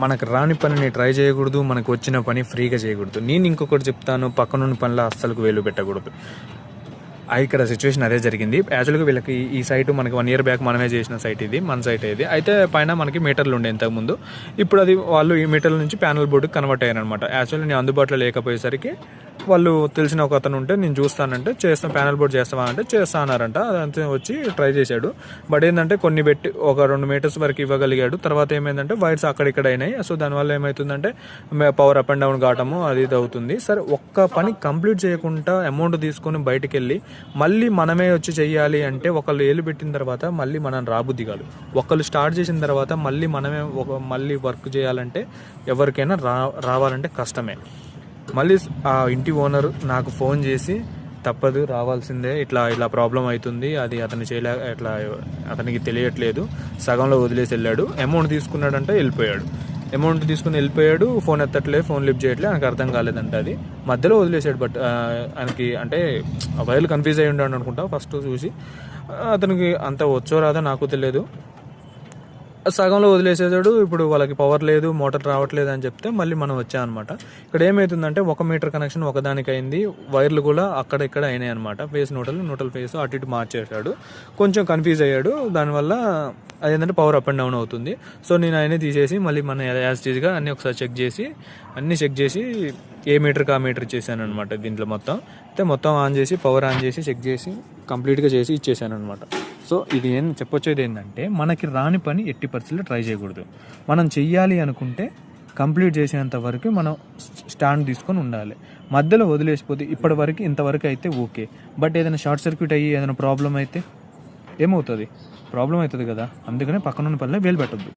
మనకు రాని పనిని ట్రై చేయకూడదు, మనకు వచ్చిన పని ఫ్రీగా చేయకూడదు. నేను ఇంకొకటి చెప్తాను, పక్కనున్న పనిలో అస్సలు వేలు పెట్టకూడదు. ఇక్కడ సిచ్యువేషన్ అదే జరిగింది. యాక్చువల్గా వీళ్ళకి ఈ సైట్ మనకి 1 year బ్యాక్ మనమే చేసిన సైట్ ఇది, మన సైట్ ఇది. అయితే పైన మనకి మీటర్లు ఉండే ఇంతకుముందు. ఇప్పుడు అది వాళ్ళు ఈ మీటర్ల నుంచి ప్యానల్ బోర్డుకి కన్వర్ట్ అయ్యారనమాట. యాక్చువల్లీ నేను అందుబాటులో లేకపోయేసరికి వాళ్ళు తెలిసిన ఒక అతను ఉంటే నేను చూస్తానంటే చేస్తాను, ప్యానల్ బోర్డ్ చేస్తావా అంటే చేస్తా అన్నారంట. అదంతా వచ్చి ట్రై చేశాడు. బట్ ఏంటంటే కొన్ని పెట్టి ఒక 2 meters వరకు ఇవ్వగలిగాడు. తర్వాత ఏమైందంటే వైర్స్ అక్కడిక్కడ అయినాయి. సో దానివల్ల ఏమవుతుందంటే పవర్ అప్ అండ్ డౌన్ కావటము అది ఇది అవుతుంది. సరే, ఒక్క పని కంప్లీట్ చేయకుండా అమౌంట్ తీసుకొని బయటికి వెళ్ళి మళ్ళీ మనమే వచ్చి చెయ్యాలి అంటే ఒకళ్ళు ఏలు పెట్టిన తర్వాత మళ్ళీ మనం రాబుద్ది కాదు. ఒకళ్ళు స్టార్ట్ చేసిన తర్వాత మళ్ళీ మనమే మళ్ళీ వర్క్ చేయాలంటే ఎవరికైనా రావాలంటే కష్టమే. మళ్ళీ ఆ ఇంటి ఓనర్ నాకు ఫోన్ చేసి తప్పదు రావాల్సిందే, ఇట్లా ప్రాబ్లం అవుతుంది, అది అతనికి తెలియట్లేదు, సగంలో వదిలేసి వెళ్ళాడు, అమౌంట్ తీసుకున్నాడంటే వెళ్ళిపోయాడు. అమౌంట్ తీసుకుని వెళ్ళిపోయాడు, ఫోన్ ఎత్తట్లేదు, ఫోన్ లిఫ్ట్ చేయట్లేదు, ఆయనకు అర్థం కాలేదంట, అది మధ్యలో వదిలేసాడు. బట్ ఆయనకి అంటే వైర్లు కన్ఫ్యూజ్ అయ్యి ఉండాడు అనుకుంటా. ఫస్ట్ చూసి అతనికి అంత వచ్చో రాదో నాకు తెలియదు, సగంలో వదిలేసేసాడు. ఇప్పుడు వాళ్ళకి పవర్ లేదు, మోటార్ రావట్లేదు అని చెప్తే మళ్ళీ మనం వచ్చామన్నమాట. ఇక్కడ ఏమవుతుందంటే 1 meter కనెక్షన్ ఒకదానికి అయింది, వైర్లు కూడా అక్కడ ఇక్కడ అయినాయి అనమాట. న్యూట్రల్ ఫేస్ అటు ఇటు మార్చేసాడు, కొంచెం కన్ఫ్యూజ్ అయ్యాడు. దానివల్ల అదేంటంటే పవర్ అప్ అండ్ డౌన్ అవుతుంది. సో నేను ఆయనే తీసేసి మళ్ళీ మన యాజ్ టీజ్గా అన్నీ ఒకసారి చెక్ చేసి ఏ మీటర్కి ఆ మీటర్ ఇచ్చేసాను అనమాట. దీంట్లో మొత్తం ఆన్ చేసి పవర్ ఆన్ చేసి చెక్ చేసి కంప్లీట్గా చేసి ఇచ్చేసాను అనమాట. సో ఇది చెప్పొచ్చేది ఏంటంటే మనకి రాని పని ఎట్టి పరిస్థితుల్లో ట్రై చేయకూడదు. మనం చెయ్యాలి అనుకుంటే కంప్లీట్ చేసేంత వరకు మనం స్టాండ్ తీసుకొని ఉండాలి. మధ్యలో వదిలేసిపోతే ఇప్పటివరకు ఇంతవరకు అయితే ఓకే. బట్ ఏదైనా షార్ట్ సర్క్యూట్ అయ్యి ఏదైనా ప్రాబ్లం అయితే ఏమవుతుంది? ప్రాబ్లం అవుతుంది కదా. అందుకనే పక్కనున్న పనిలో వేలు పెట్టద్దు.